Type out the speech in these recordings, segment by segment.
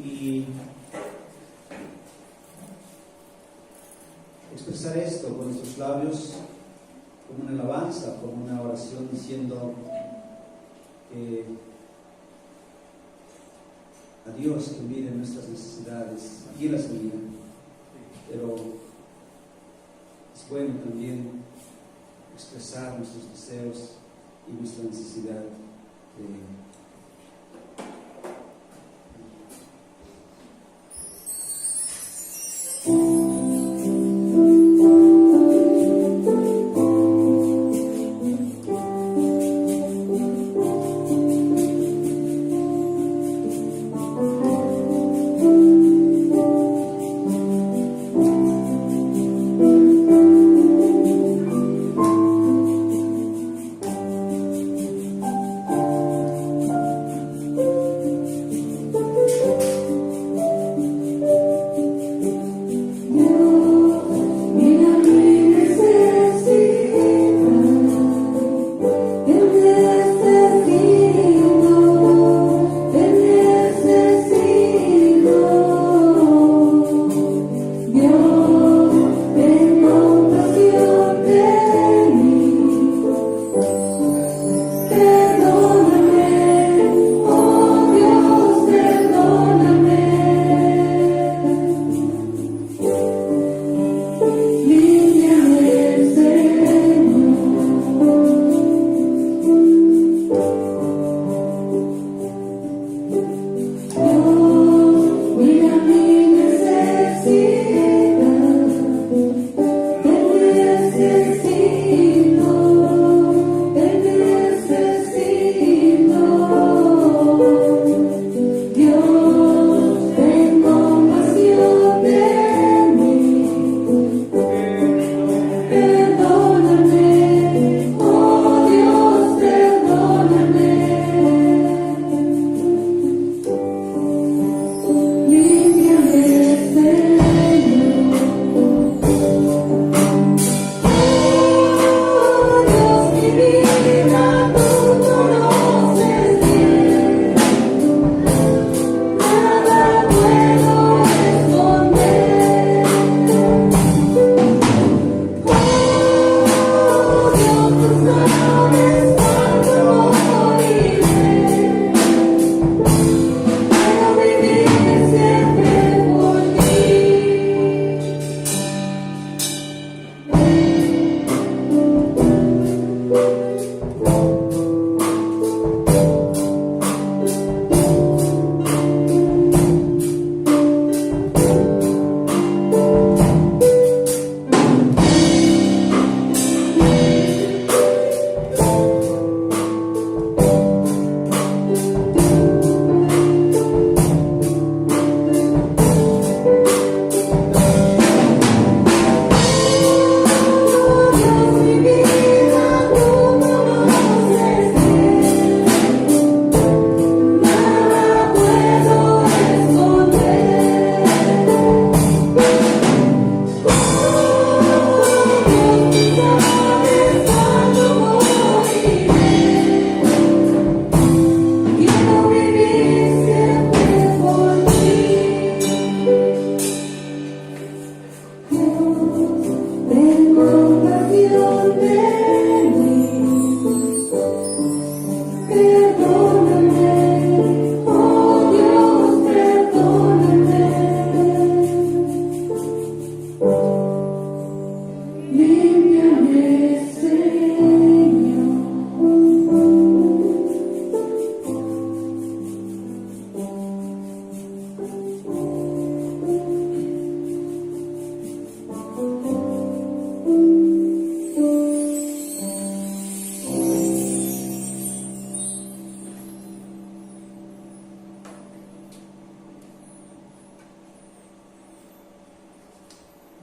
y expresar esto con nuestros labios como una alabanza, como una oración, diciendo a Dios que mire nuestras necesidades, aquí las mira, pero es bueno también expresar nuestros deseos y nuestra necesidad de Él.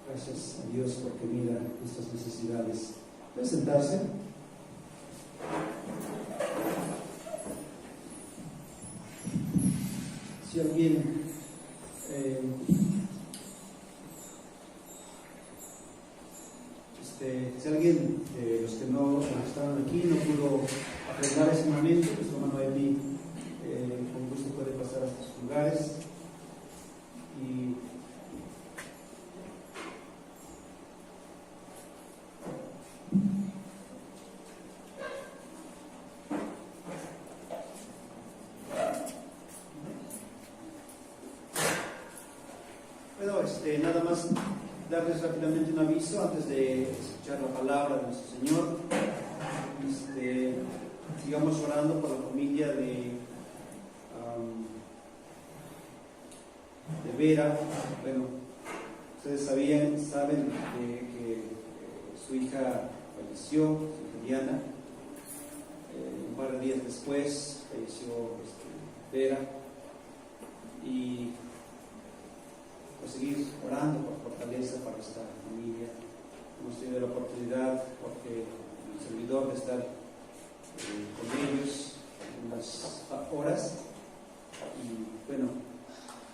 Gracias a Dios porque mira nuestras necesidades. ¿Pueden sentarse? Si alguien si alguien de los que no estaban aquí no pudo aprender ese momento, pues hermano Eli con gusto puede pasar a estos lugares. Y bueno, nada más darles rápidamente un aviso antes de escuchar la palabra de nuestro Señor. Sigamos orando por la familia de Vera. Bueno, ustedes saben que su hija falleció, su hija Diana. Un par de días después falleció Vera. Y pues seguir orando por fortaleza para esta familia. Hemos tenido la oportunidad, porque el servidor, de estar con ellos unas horas, y bueno,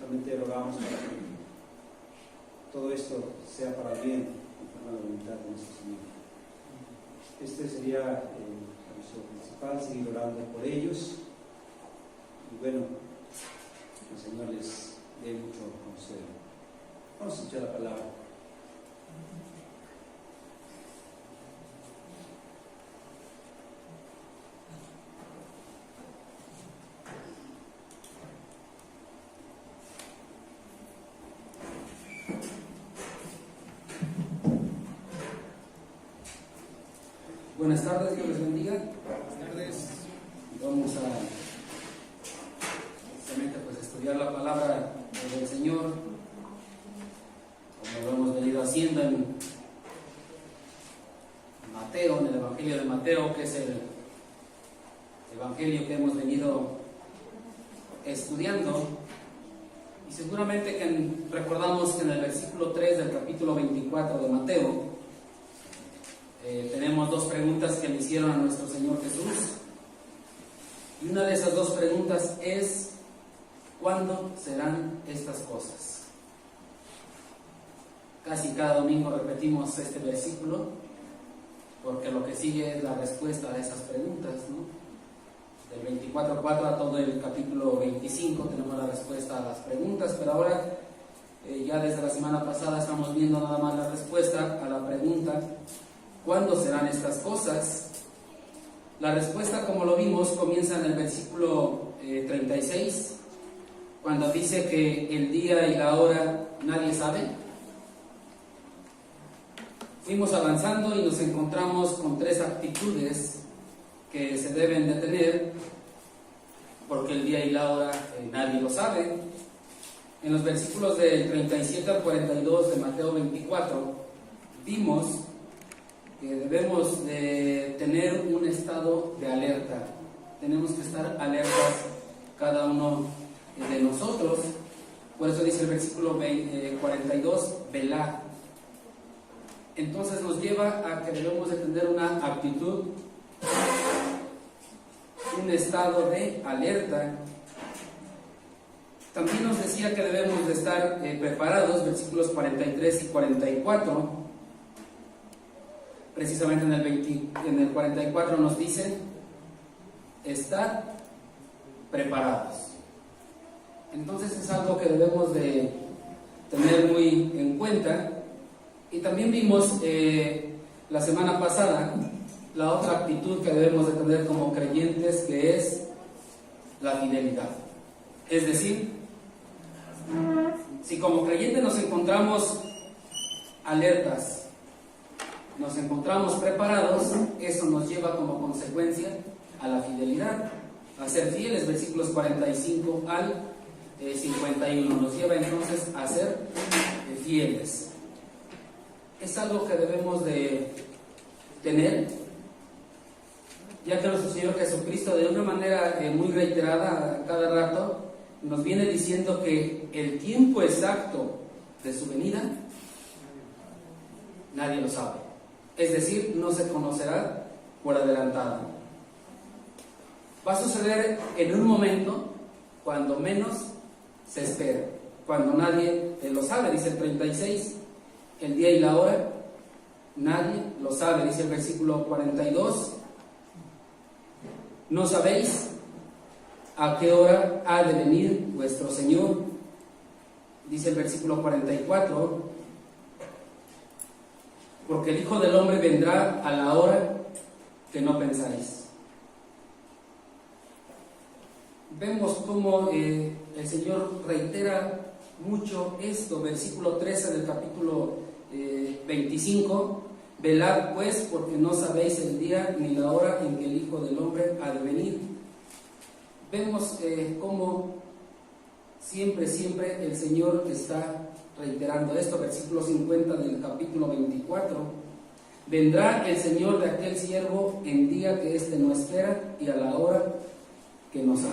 realmente rogamos para que todo esto sea para bien, conforme a la voluntad de nuestro Señor. Este sería el aviso principal, seguir orando por ellos, y bueno, que el Señor les dé mucho consuelo. Vamos a escuchar la palabra. Buenas tardes, Dios les bendiga. Buenas tardes. Vamos a justamente pues estudiar la palabra del Señor, como lo hemos venido haciendo en Mateo, en el Evangelio de Mateo, que es el Evangelio que hemos venido estudiando. Y seguramente que recordamos que en el versículo 3 del capítulo 24 de Mateo tenemos dos preguntas que le hicieron a nuestro Señor Jesús, y una de esas dos preguntas es: ¿cuándo serán estas cosas? Casi cada domingo repetimos este versículo, porque lo que sigue es la respuesta a esas preguntas, ¿no? Del 24:4 a todo el capítulo 25 tenemos la respuesta a las preguntas, pero ahora ya desde la semana pasada estamos viendo nada más la respuesta a la pregunta: ¿cuándo serán estas cosas? La respuesta, como lo vimos, comienza en el versículo 36, cuando dice que el día y la hora nadie sabe. Fuimos avanzando y nos encontramos con tres actitudes que se deben de tener, porque el día y la hora nadie lo sabe. En los versículos del 37 al 42 de Mateo 24 vimos que debemos de tener un estado de alerta. Tenemos que estar alertas cada uno de nosotros. Por eso dice el versículo 42, velad. Entonces nos lleva a que debemos de tener una actitud, un estado de alerta. También nos decía que debemos de estar preparados, versículos 43 y 44. Precisamente en el 44 nos dice: estar preparados. Entonces es algo que debemos de tener muy en cuenta. Y también vimos la semana pasada la otra actitud que debemos de tener como creyentes, que es la fidelidad. Es decir, si como creyentes nos encontramos alertas, nos encontramos preparados, eso nos lleva como consecuencia a la fidelidad, a ser fieles. Versículos 45 al 51 nos lleva entonces a ser fieles. Es algo que debemos de tener, ya que nuestro Señor Jesucristo, de una manera muy reiterada cada rato, nos viene diciendo que el tiempo exacto de su venida nadie lo sabe. Es decir, no se conocerá por adelantado. Va a suceder en un momento cuando menos se espera, cuando nadie lo sabe. Dice el 36, el día y la hora nadie lo sabe. Dice el versículo 42, no sabéis a qué hora ha de venir vuestro Señor. Dice dice el versículo 44, porque el Hijo del Hombre vendrá a la hora que no pensáis. Vemos cómo el Señor reitera mucho esto, versículo 13 del capítulo 25, velad pues, porque no sabéis el día ni la hora en que el Hijo del Hombre ha de venir. Vemos cómo siempre el Señor está reiterando esto, versículo 50 del capítulo 24, vendrá el Señor de aquel siervo en día que éste no espera y a la hora que no sabe.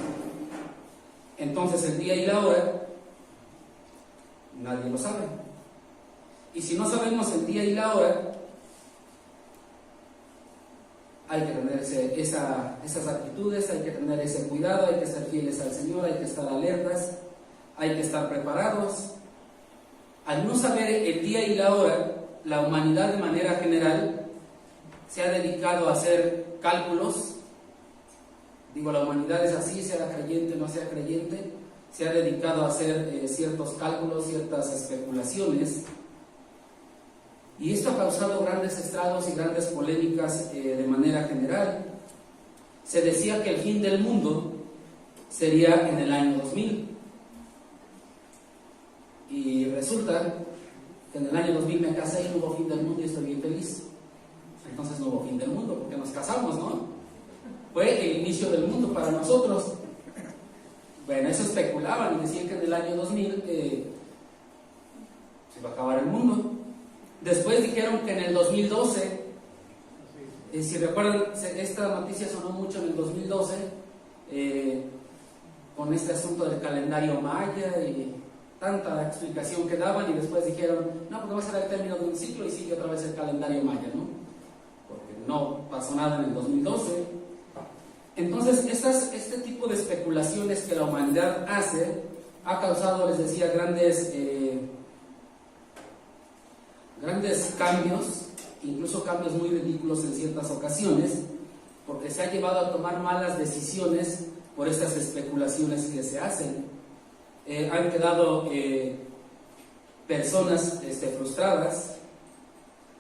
Entonces el día y la hora nadie lo sabe, y si no sabemos el día y la hora, hay que tener esas actitudes, hay que tener ese cuidado, hay que ser fieles al Señor, hay que estar alertas, hay que estar preparados. Al no saber el día y la hora, la humanidad de manera general se ha dedicado a hacer cálculos. Digo, la humanidad es así, sea creyente o no sea creyente, se ha dedicado a hacer ciertos cálculos, ciertas especulaciones, y esto ha causado grandes estragos y grandes polémicas de manera general. Se decía que el fin del mundo sería en el año 2000, y resulta que en el año 2000 me casé y no hubo fin del mundo y estoy bien feliz. Entonces no hubo fin del mundo porque nos casamos, ¿no? Fue el inicio del mundo para nosotros. Bueno, eso especulaban y decían que en el año 2000 se iba a acabar el mundo. Después dijeron que en el 2012, si recuerdan, esta noticia sonó mucho en el 2012, con este asunto del calendario maya y tanta explicación que daban, y después dijeron, no, porque va a ser el término de un ciclo y sigue otra vez el calendario maya, ¿no? Porque no pasó nada en el 2012. Entonces, este tipo de especulaciones que la humanidad hace ha causado, les decía, grandes cambios, incluso cambios muy ridículos en ciertas ocasiones, porque se ha llevado a tomar malas decisiones por estas especulaciones que se hacen. Han quedado personas frustradas,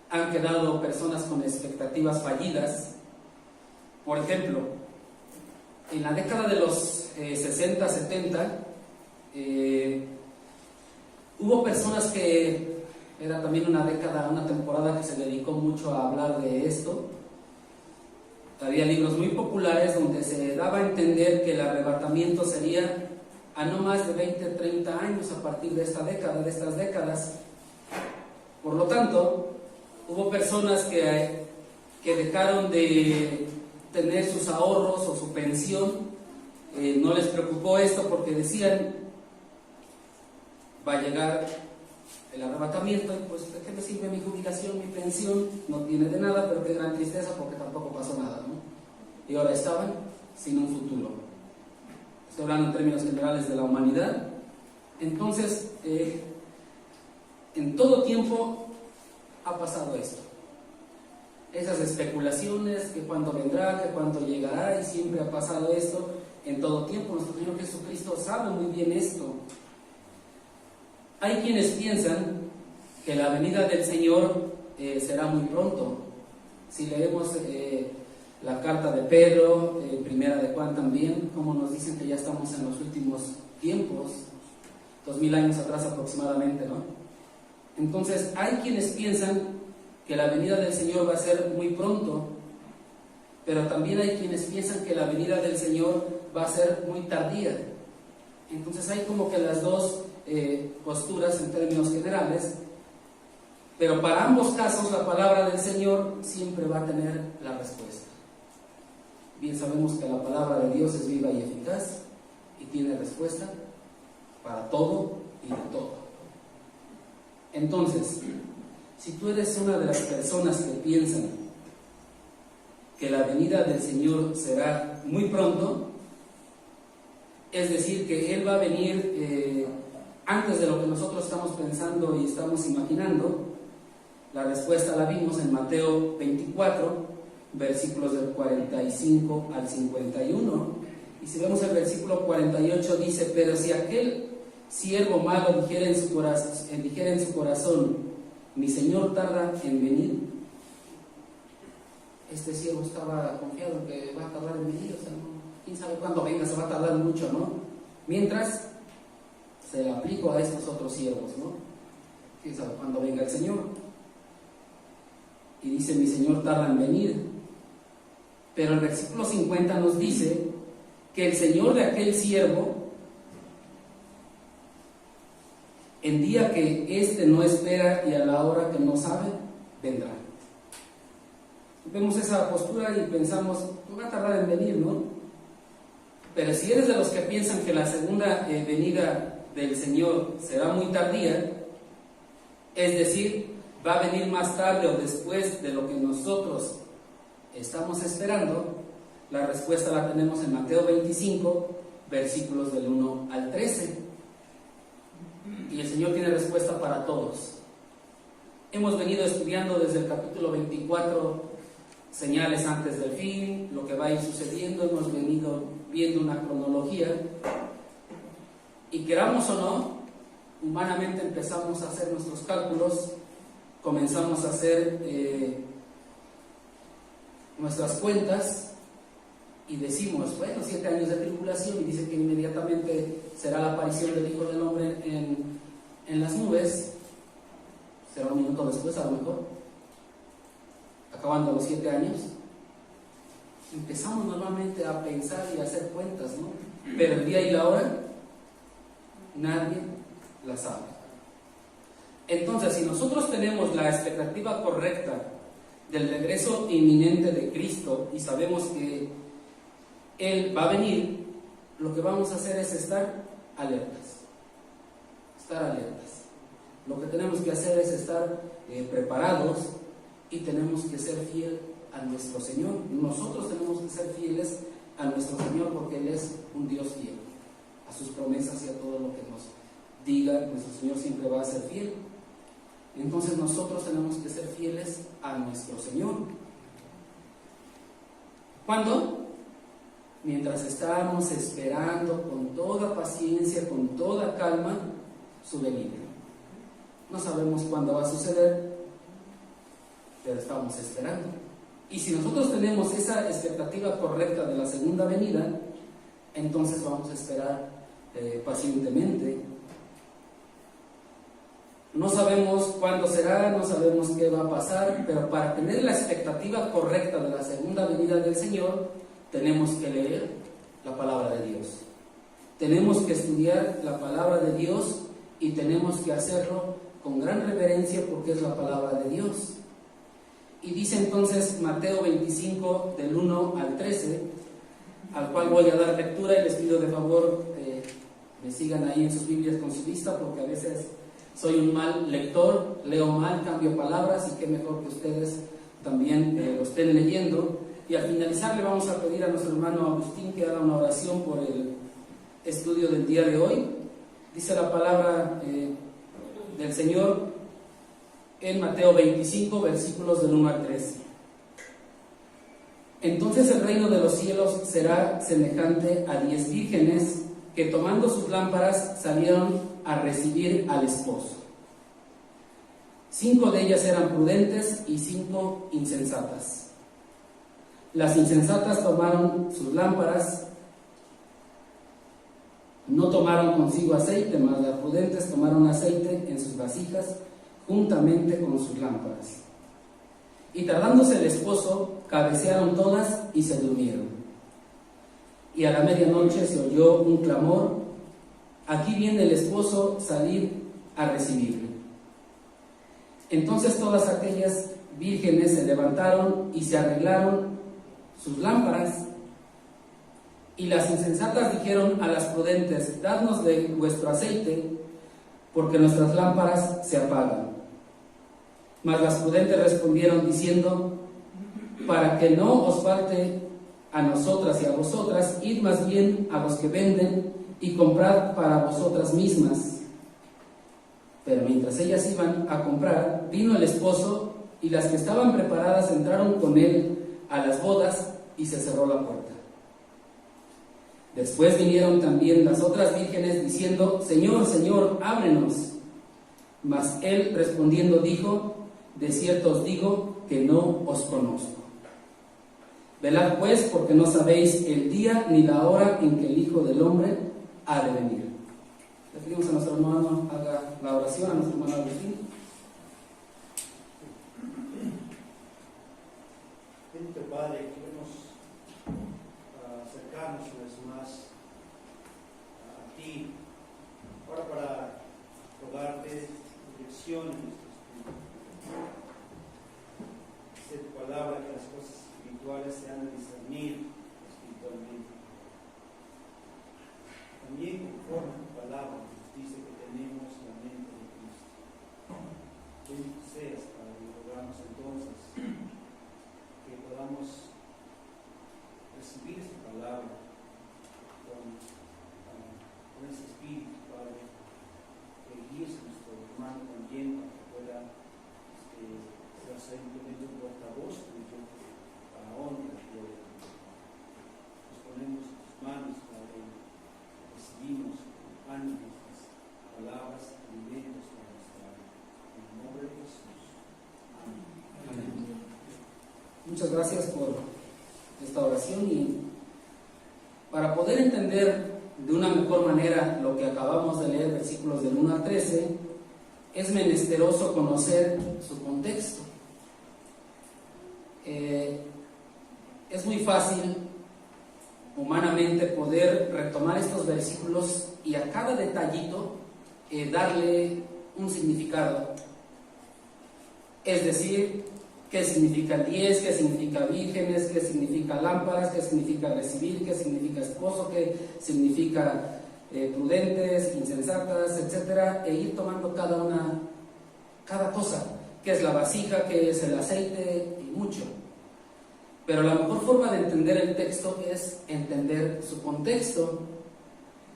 han quedado personas con expectativas fallidas. Por ejemplo, en la década de los 60, 70, hubo personas que era también una temporada que se dedicó mucho a hablar de esto. Había libros muy populares donde se daba a entender que el arrebatamiento sería a no más de 20, 30 años a partir de estas décadas. Por lo tanto, hubo personas que dejaron de tener sus ahorros o su pensión, no les preocupó esto porque decían, va a llegar el arrebatamiento, y pues ¿de qué me sirve mi jubilación, mi pensión? No tiene de nada, pero qué gran tristeza porque tampoco pasó nada, ¿no? Y ahora estaban sin un futuro. Estoy hablando en términos generales de la humanidad. Entonces, en todo tiempo ha pasado esto. Esas especulaciones, que cuándo vendrá, que cuándo llegará, y siempre ha pasado esto en todo tiempo. Nuestro Señor Jesucristo sabe muy bien esto. Hay quienes piensan que la venida del Señor será muy pronto. Si leemos la carta de Pedro, primera de Juan también, como nos dicen que ya estamos en los últimos tiempos, 2000 años atrás aproximadamente, ¿no? Entonces, hay quienes piensan que la venida del Señor va a ser muy pronto, pero también hay quienes piensan que la venida del Señor va a ser muy tardía. Entonces hay como que las dos posturas en términos generales, pero para ambos casos la palabra del Señor siempre va a tener la respuesta. Bien sabemos que la palabra de Dios es viva y eficaz y tiene respuesta para todo y de todo. Entonces, si tú eres una de las personas que piensan que la venida del Señor será muy pronto, es decir, que Él va a venir antes de lo que nosotros estamos pensando y estamos imaginando, la respuesta la vimos en Mateo 24, versículos del 45 al 51, y si vemos el versículo 48 dice, pero si siervo malo dijera en su corazón, mi Señor tarda en venir, este siervo estaba confiado que va a tardar en venir, o sea, quién sabe cuándo venga, se va a tardar mucho, ¿no? Mientras se le aplico a estos otros siervos, ¿no? Quién sabe cuándo venga el Señor. Y dice, mi Señor tarda en venir. Pero el versículo 50 nos dice que el Señor de aquel siervo, el día que éste no espera y a la hora que no sabe, vendrá. Vemos esa postura y pensamos, pues va a tardar en venir, ¿no? Pero si eres de los que piensan que la segunda venida del Señor será muy tardía, es decir, va a venir más tarde o después de lo que nosotros estamos esperando, la respuesta la tenemos en Mateo 25, versículos del 1 al 13. Y el Señor tiene respuesta para todos. Hemos venido estudiando desde el capítulo 24 señales antes del fin, lo que va a ir sucediendo. Hemos venido viendo una cronología y queramos o no, humanamente empezamos a hacer nuestros cálculos, comenzamos a hacer nuestras cuentas y decimos, bueno, 7 años de tribulación, y dice que inmediatamente será la aparición del Hijo del Hombre en las nubes. Será un minuto después, a lo mejor, acabando los 7 años. Empezamos normalmente a pensar y a hacer cuentas, ¿no? Pero el día y la hora nadie la sabe. Entonces, si nosotros tenemos la expectativa correcta del regreso inminente de Cristo y sabemos que Él va a venir, lo que vamos a hacer es estar alertas. Estar alertas. Lo que tenemos que hacer es estar preparados y tenemos que ser fieles a nuestro Señor. Nosotros tenemos que ser fieles a nuestro Señor porque Él es un Dios fiel. A sus promesas y a todo lo que nos diga, nuestro Señor siempre va a ser fiel. Entonces nosotros tenemos que ser fieles a nuestro Señor. ¿Cuándo? Mientras estamos esperando con toda paciencia, con toda calma, su venida. No sabemos cuándo va a suceder, pero estamos esperando. Y si nosotros tenemos esa expectativa correcta de la segunda venida, entonces vamos a esperar pacientemente. No sabemos cuándo será, no sabemos qué va a pasar, pero para tener la expectativa correcta de la segunda venida del Señor, tenemos que leer la palabra de Dios. Tenemos que estudiar la palabra de Dios y tenemos que hacerlo con gran reverencia porque es la palabra de Dios. Y dice entonces Mateo 25 del 1 al 13, al cual voy a dar lectura y les pido de favor que me sigan ahí en sus Biblias con su vista porque a veces soy un mal lector, leo mal, cambio palabras y qué mejor que ustedes también lo estén leyendo. Y al finalizar le vamos a pedir a nuestro hermano Agustín que haga una oración por el estudio del día de hoy. Dice la palabra del Señor en Mateo 25, versículos del 1 al 13. Entonces el reino de los cielos será semejante a 10 vírgenes que tomando sus lámparas salieron a recibir al esposo. 5 de ellas eran prudentes y 5 insensatas. Las insensatas tomaron sus lámparas, no tomaron consigo aceite, mas las prudentes tomaron aceite en sus vasijas juntamente con sus lámparas. Y tardándose el esposo, cabecearon todas y se durmieron. Y a la medianoche se oyó un clamor: aquí viene el esposo, salid a recibirle. Entonces todas aquellas vírgenes se levantaron y se arreglaron sus lámparas. Y las insensatas dijeron a las prudentes: dadnos de vuestro aceite, porque nuestras lámparas se apagan. Mas las prudentes respondieron diciendo: para que no os falte a nosotras y a vosotras, id más bien a los que venden y comprad para vosotras mismas. Pero mientras ellas iban a comprar, vino el esposo, y las que estaban preparadas entraron con él a las bodas, y se cerró la puerta. Después vinieron también las otras vírgenes diciendo: Señor, Señor, ábrenos. Mas él respondiendo dijo: de cierto os digo que no os conozco. Velad pues, porque no sabéis el día ni la hora en que el Hijo del Hombre ha de venir. Le pedimos a nuestro hermano haga la oración, a nuestro hermano Agustín. Bendito Padre, queremos acercarnos una vez más a ti, ahora para rogarte dirección en nuestro espíritu. Dice tu palabra que las cosas espirituales se han de discernir espiritualmente. También conforme a tu palabra nos dice que tenemos la mente de Cristo. Bendito seas, Padre, y rogamos entonces que podamos recibir esta palabra con ese espíritu, Padre, que guíes a nuestro hermano también para que pueda ser simplemente un portavoz tuyo para honra y gloria. Nos ponemos en tus manos, Padre, y recibimos con ánimo estas palabras, alimentos para nuestra alma. En el nombre de Jesús. Amén. Amén. Muchas gracias por esta oración, y para poder entender de una mejor manera lo que acabamos de leer, versículos del 1 al 13, es menesteroso conocer su contexto. Es muy fácil humanamente poder retomar estos versículos y a cada detallito darle un significado. Es decir, qué significa el 10, qué significa vírgenes, qué significa lámparas, qué significa recibir, qué significa esposo, qué significa prudentes, insensatas, etcétera, e ir tomando cada cosa, qué es la vasija, qué es el aceite y mucho. Pero la mejor forma de entender el texto es entender su contexto.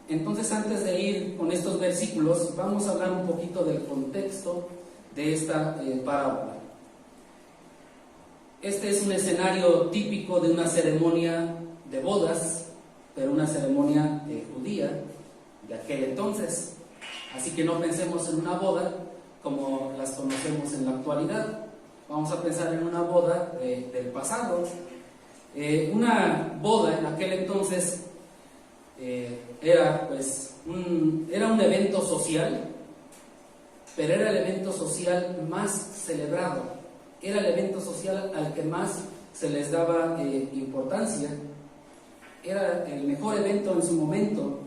Entonces, antes de ir con estos versículos, vamos a hablar un poquito del contexto de esta parábola. Este es un escenario típico de una ceremonia de bodas, pero una ceremonia judía de aquel entonces. Así que no pensemos en una boda como las conocemos en la actualidad. Vamos a pensar en una boda del pasado. Una boda en aquel entonces era un evento social, pero era el evento social más celebrado. Era el evento social al que más se les daba importancia. Era el mejor evento en su momento.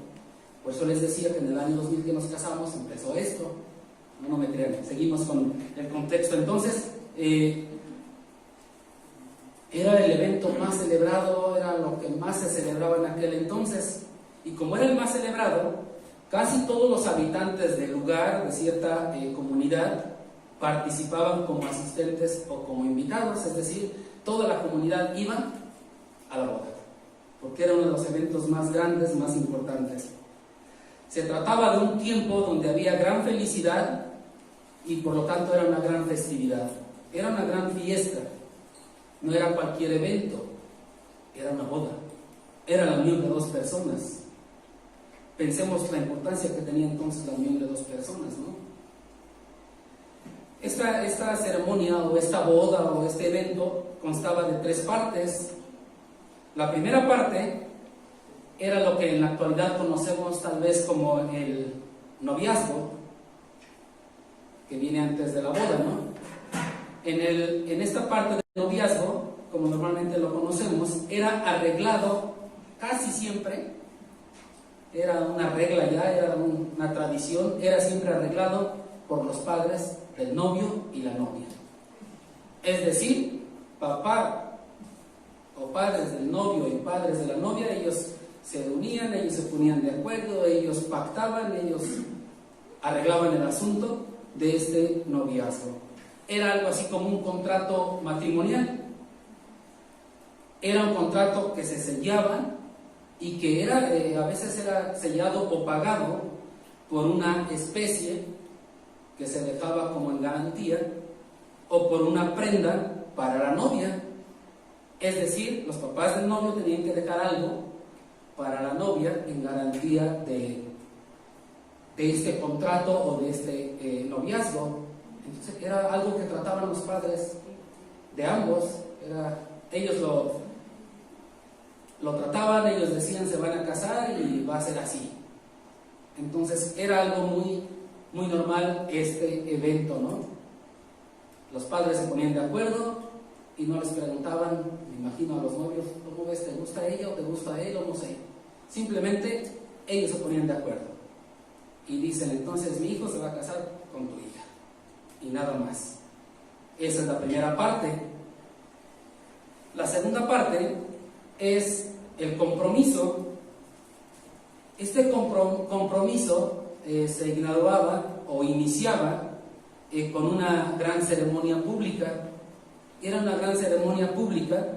Por eso les decía que en el año 2000 que nos casamos empezó esto. No me crean, seguimos con el contexto. Entonces, era el evento más celebrado, era lo que más se celebraba en aquel entonces. Y como era el más celebrado, casi todos los habitantes del lugar, de cierta comunidad, participaban como asistentes o como invitados, es decir, toda la comunidad iba a la boda, porque era uno de los eventos más grandes, más importantes. Se trataba de un tiempo donde había gran felicidad y por lo tanto era una gran festividad, era una gran fiesta, no era cualquier evento, era una boda, era la unión de dos personas. Pensemos la importancia que tenía entonces la unión de dos personas, ¿no? Esta ceremonia o esta boda o este evento constaba de 3 partes. La primera parte era lo que en la actualidad conocemos tal vez como el noviazgo, que viene antes de la boda, ¿no? En esta parte del noviazgo, como normalmente lo conocemos, era arreglado casi siempre, era una regla ya, era una tradición, era siempre arreglado por los padres del novio y la novia. Es decir, papá o padres del novio y padres de la novia, ellos se reunían, ellos se ponían de acuerdo, ellos pactaban, ellos arreglaban el asunto de este noviazgo. Era algo así como un contrato matrimonial. Era un contrato que se sellaba y que a veces era sellado o pagado por una especie que se dejaba como en garantía o por una prenda para la novia. Es decir, los papás del novio tenían que dejar algo para la novia en garantía de este contrato o de este noviazgo. Entonces era algo que trataban los padres de ambos, ellos lo trataban, ellos decían se van a casar y va a ser así. Entonces era algo muy, muy normal este evento, ¿no? Los padres se ponían de acuerdo y no les preguntaban, me imagino a los novios, ¿cómo ves? ¿Te gusta ella o te gusta él o no sé? Simplemente ellos se ponían de acuerdo y dicen, entonces mi hijo se va a casar con tu hija y nada más. Esa es la primera parte. La segunda parte es el compromiso. Este compromiso se graduaba o iniciaba con una gran ceremonia pública. Era una gran ceremonia pública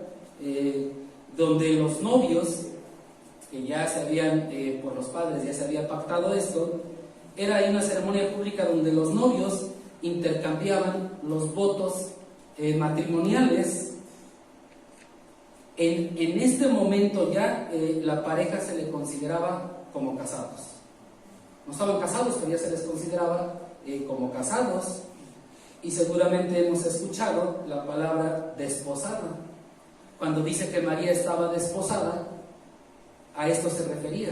donde los novios, que ya se habían, por los padres ya se había pactado esto, era ahí una ceremonia pública donde los novios intercambiaban los votos matrimoniales. En este momento ya la pareja se le consideraba como casados. No estaban casados, pero ya se les consideraba como casados. Y seguramente hemos escuchado la palabra desposada. Cuando dice que María estaba desposada, a esto se refería,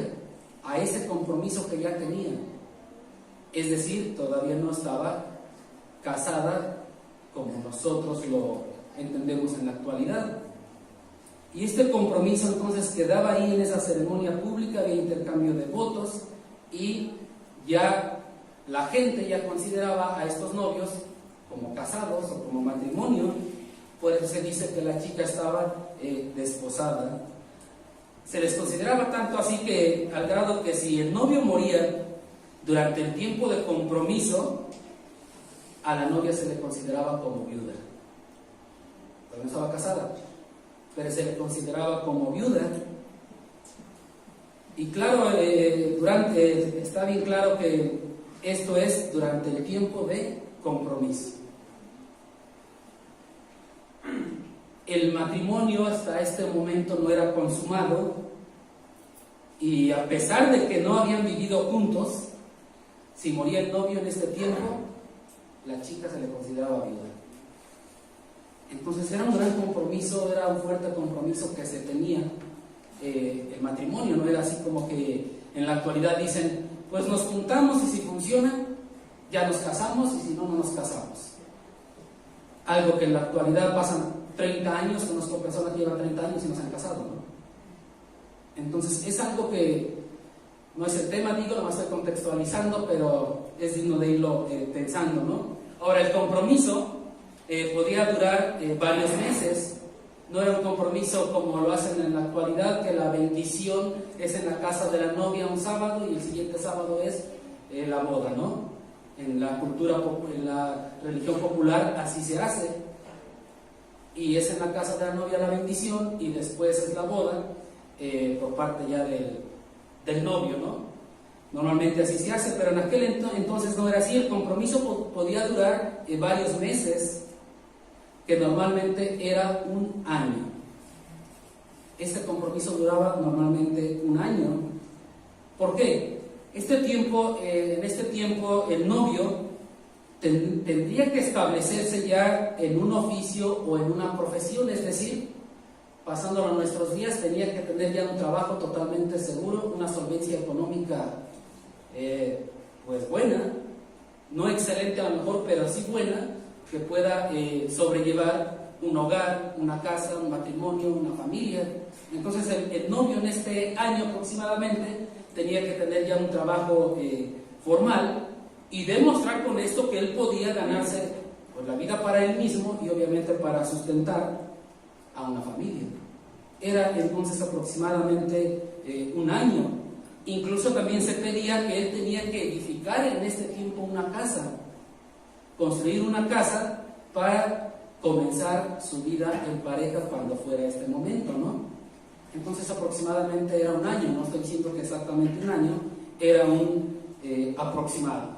a ese compromiso que ya tenía. Es decir, todavía no estaba casada como nosotros lo entendemos en la actualidad. Y este compromiso entonces quedaba ahí en esa ceremonia pública, había intercambio de votos y ya la gente ya consideraba a estos novios como casados o como matrimonio. Por eso se dice que la chica estaba desposada. Se les consideraba tanto así que al grado que si el novio moría durante el tiempo de compromiso, a la novia se le consideraba como viuda. Pero no estaba casada, pero se le consideraba como viuda. Y claro, está bien claro que esto es durante el tiempo de compromiso. El matrimonio hasta este momento no era consumado y a pesar de que no habían vivido juntos, si moría el novio en este tiempo, la chica se le consideraba viuda. Entonces era un gran compromiso, era un fuerte compromiso que se tenía. El matrimonio no era así como que en la actualidad dicen, pues nos juntamos y si funciona, ya nos casamos y si no, no nos casamos. Algo que en la actualidad pasan 30 años, conozco personas que llevan 30 años y no se han casado, ¿no? Entonces es algo que no es el tema, digo, lo estoy contextualizando, pero es digno de irlo pensando, ¿no? Ahora, el compromiso podía durar varios meses. No era un compromiso como lo hacen en la actualidad, que la bendición es en la casa de la novia un sábado y el siguiente sábado es la boda, ¿no? En la cultura, en la religión popular así se hace. Y es en la casa de la novia la bendición y después es la boda por parte ya del novio, ¿no? Normalmente así se hace, pero en aquel entonces no era así. El compromiso podía durar varios meses, que normalmente era un año. Este compromiso duraba normalmente un año. ¿Por qué? En este tiempo el novio tendría que establecerse ya en un oficio o en una profesión, es decir, pasándolo a nuestros días, tenía que tener ya un trabajo totalmente seguro, una solvencia económica pues buena, no excelente a lo mejor, pero sí buena, que pueda sobrellevar un hogar, una casa, un matrimonio, una familia. Entonces el novio en este año aproximadamente tenía que tener ya un trabajo formal y demostrar con esto que él podía ganarse pues, la vida para él mismo y obviamente para sustentar a una familia. Era entonces aproximadamente un año. Incluso también se pedía que él tenía que edificar en este tiempo una casa, construir una casa para comenzar su vida en pareja cuando fuera este momento, ¿no? Entonces aproximadamente era un año, no estoy diciendo que exactamente un año, era un aproximado.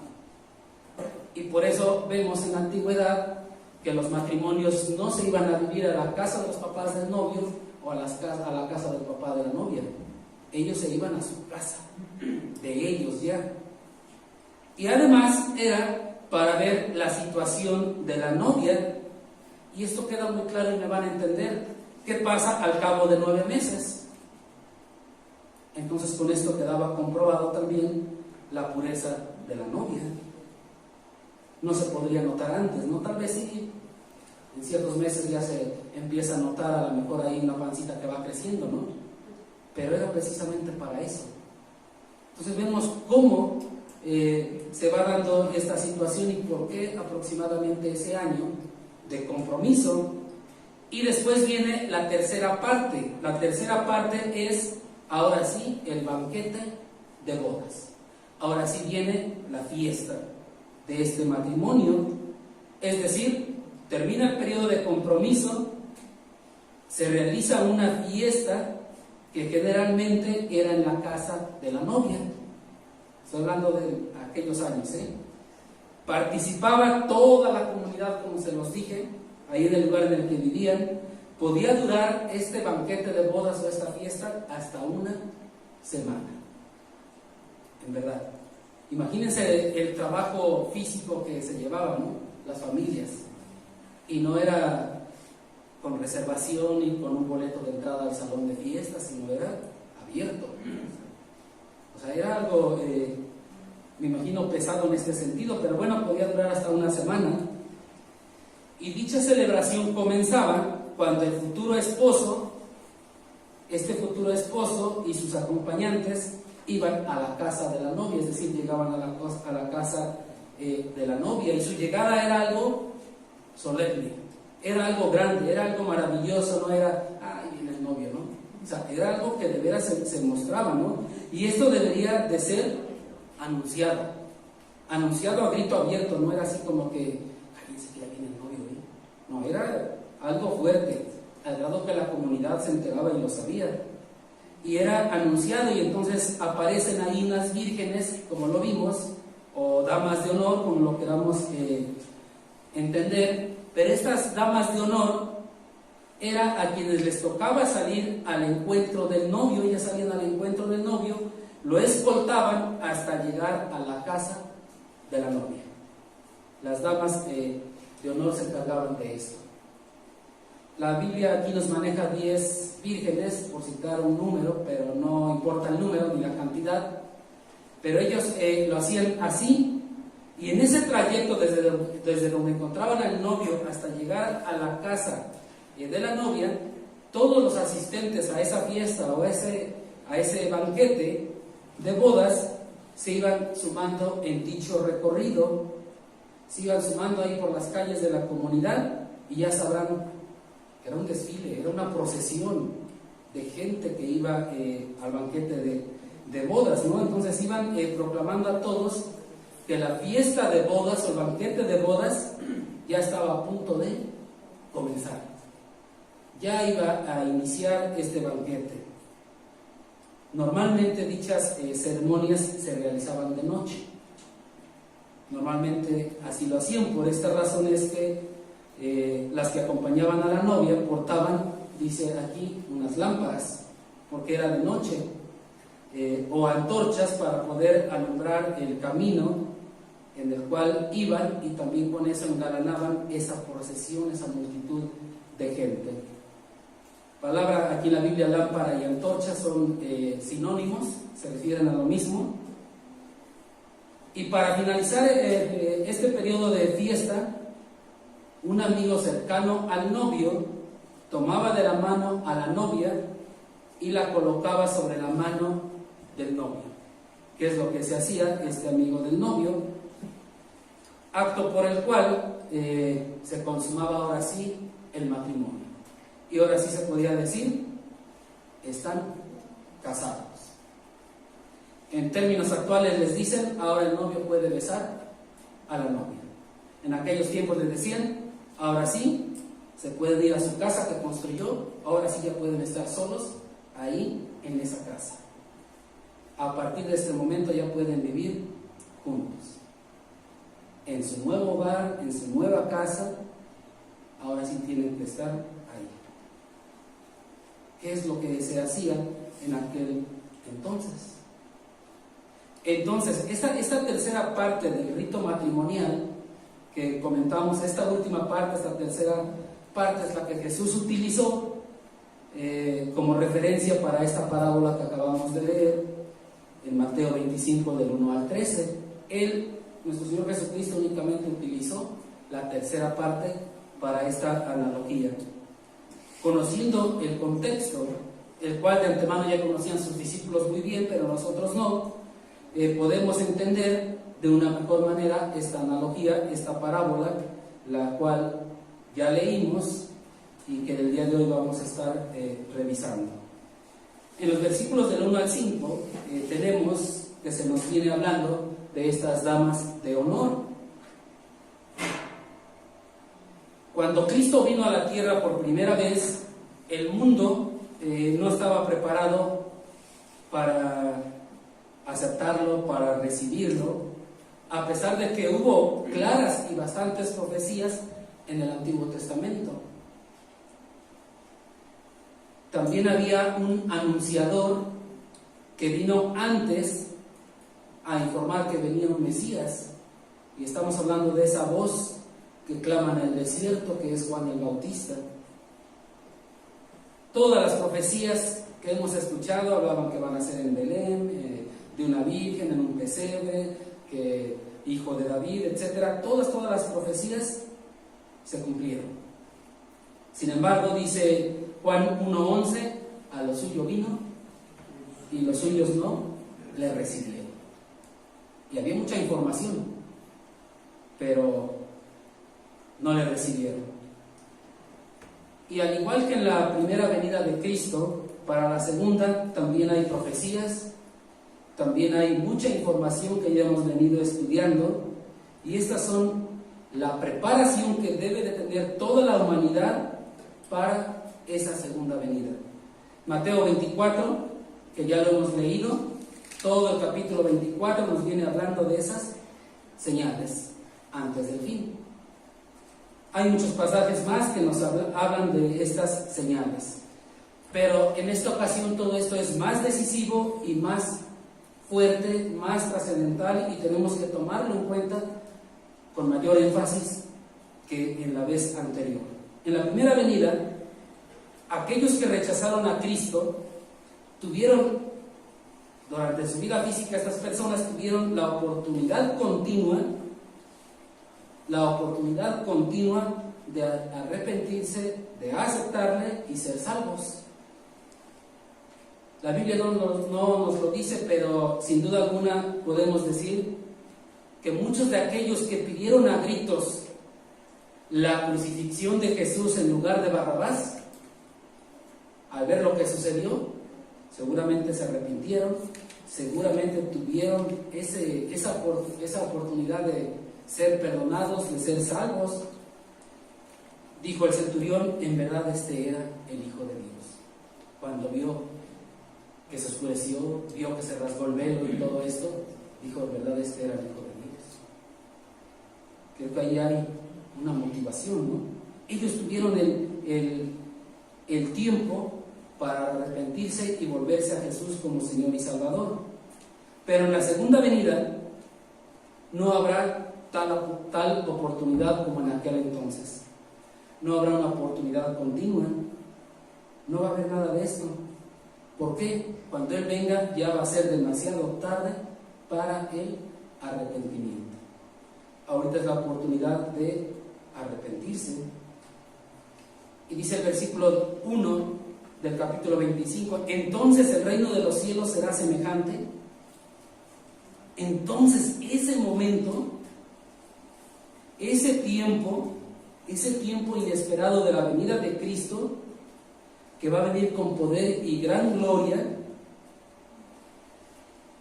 Y por eso vemos en la antigüedad que los matrimonios no se iban a vivir a la casa de los papás del novio o a la casa del papá de la novia, ellos se iban a su casa, de ellos ya. Y además era para ver la situación de la novia, y esto queda muy claro y me van a entender. ¿Qué pasa al cabo de 9 meses? Entonces con esto quedaba comprobado también la pureza de la novia. No se podría notar antes, ¿no? Tal vez sí, en ciertos meses ya se empieza a notar a lo mejor ahí una pancita que va creciendo, ¿no? Pero era precisamente para eso. Entonces vemos cómo se va dando esta situación y por qué aproximadamente ese año de compromiso. Y después viene la tercera parte. La tercera parte es, ahora sí, el banquete de bodas. Ahora sí viene la fiesta de este matrimonio. Es decir, termina el periodo de compromiso, se realiza una fiesta que generalmente era en la casa de la novia. Estoy hablando de aquellos años, Participaba toda la comunidad, como se los dije, ahí en el lugar en el que vivían. Podía durar este banquete de bodas o esta fiesta hasta una semana. En verdad. Imagínense el trabajo físico que se llevaba, ¿no? Las familias. Y no era con reservación y con un boleto de entrada al salón de fiestas, sino era abierto. O sea, era algo, me imagino, pesado en este sentido, pero bueno, podía durar hasta una semana. Y dicha celebración comenzaba cuando el futuro esposo, este futuro esposo y sus acompañantes iban a la casa de la novia, es decir, llegaban a la casa de la novia, y su llegada era algo solemne, era algo grande, era algo maravilloso, no era, ay, viene el novio, ¿no? O sea, era algo que de veras se mostraba, ¿no? Y esto debería de ser anunciado a grito abierto, no era así como que, cállense que ya viene el novio, No, era algo fuerte, al grado que la comunidad se enteraba y lo sabía. Y era anunciado, y entonces aparecen ahí unas vírgenes, como lo vimos, o damas de honor, como lo queramos entender. Pero estas damas de honor era a quienes les tocaba salir al encuentro del novio. Ellas salían al encuentro del novio, lo escoltaban hasta llegar a la casa de la novia. Las damas de honor se encargaban de esto. La Biblia aquí nos maneja 10 vírgenes, por citar un número, pero no importa el número ni la cantidad. Pero ellos lo hacían así, y en ese trayecto desde donde encontraban al novio hasta llegar a la casa de la novia, todos los asistentes a esa fiesta o a ese banquete de bodas se iban sumando en dicho recorrido, se iban sumando ahí por las calles de la comunidad, y ya sabrán que era un desfile, era una procesión de gente que iba al banquete de bodas, ¿no? Entonces iban proclamando a todos que la fiesta de bodas o el banquete de bodas ya estaba a punto de comenzar. Ya iba a iniciar este banquete. Normalmente dichas ceremonias se realizaban de noche. Normalmente así lo hacían. Por esta razón es que las que acompañaban a la novia portaban, dice aquí, unas lámparas, porque era de noche, o antorchas para poder alumbrar el camino en el cual iban, y también con eso engalanaban esa procesión, esa multitud de gente. Palabra aquí en la Biblia, lámpara y antorcha, son sinónimos, se refieren a lo mismo. Y para finalizar este periodo de fiesta, un amigo cercano al novio tomaba de la mano a la novia y la colocaba sobre la mano del novio. ¿Qué es lo que se hacía? Este amigo del novio, acto por el cual se consumaba ahora sí el matrimonio. Y ahora sí se podía decir, están casados. En términos actuales les dicen, ahora el novio puede besar a la novia. En aquellos tiempos les decían, ahora sí, se pueden ir a su casa que construyó, ahora sí ya pueden estar solos ahí en esa casa. A partir de este momento ya pueden vivir juntos. En su nuevo hogar, en su nueva casa, ahora sí tienen que estar ahí. ¿Qué es lo que se hacía en aquel Entonces, esta tercera parte del rito matrimonial que comentamos, esta última parte, esta tercera parte es la que Jesús utilizó como referencia para esta parábola que acabamos de leer en Mateo 25 del 1 al 13. Nuestro Señor Jesucristo únicamente utilizó la tercera parte para esta analogía. Conociendo el contexto, el cual de antemano ya conocían sus discípulos muy bien, pero nosotros no, podemos entender de una mejor manera esta analogía, esta parábola, la cual ya leímos y que el día de hoy vamos a estar revisando. En los versículos del 1 al 5 tenemos que se nos viene hablando de estas damas de honor. Cuando Cristo vino a la tierra por primera vez, el mundo no estaba preparado para aceptarlo, para recibirlo, a pesar de que hubo claras y bastantes profecías en el Antiguo Testamento. También había un anunciador que vino antes a informar que venía un Mesías, y estamos hablando de esa voz que clama en el desierto, que es Juan el Bautista. Todas las profecías que hemos escuchado hablaban que van a ser en Belén, de una virgen, en un pesebre, que hijo de David, etc. Todas las profecías se cumplieron. Sin embargo, dice Juan 1:11, a lo suyo vino y los suyos no le recibieron. Y había mucha información, pero no le recibieron. Y al igual que en la primera venida de Cristo, para la segunda también hay profecías, también hay mucha información que ya hemos venido estudiando, y estas son la preparación que debe de tener toda la humanidad para esa segunda venida. Mateo 24, que ya lo hemos leído, todo el capítulo 24 nos viene hablando de esas señales antes del fin. Hay muchos pasajes más que nos hablan de estas señales, pero en esta ocasión todo esto es más decisivo y más fuerte, más trascendental, y tenemos que tomarlo en cuenta con mayor énfasis que en la vez anterior. En la primera venida, aquellos que rechazaron a Cristo tuvieron, durante su vida física, estas personas tuvieron la oportunidad continua de arrepentirse, de aceptarle y ser salvos. La Biblia no nos lo dice, pero sin duda alguna podemos decir que muchos de aquellos que pidieron a gritos la crucifixión de Jesús en lugar de Barrabás, al ver lo que sucedió, seguramente se arrepintieron, seguramente tuvieron esa oportunidad de ser perdonados, de ser salvos. Dijo el centurión, en verdad este era el Hijo de Dios. Cuando vio que se oscureció, vio que se rasgó el velo y todo esto, dijo, en verdad este era el Hijo de Dios. Creo que ahí hay una motivación, ¿no? Ellos tuvieron el tiempo para arrepentirse y volverse a Jesús como Señor y Salvador. Pero en la segunda venida no habrá tal oportunidad como en aquel entonces. No habrá una oportunidad continua, no va a haber nada de esto. ¿Por qué? Cuando Él venga ya va a ser demasiado tarde para el arrepentimiento. Ahorita es la oportunidad de arrepentirse. Y dice el versículo 1 del capítulo 25, entonces el reino de los cielos será semejante. Entonces ese momento, ese tiempo inesperado de la venida de Cristo, que va a venir con poder y gran gloria,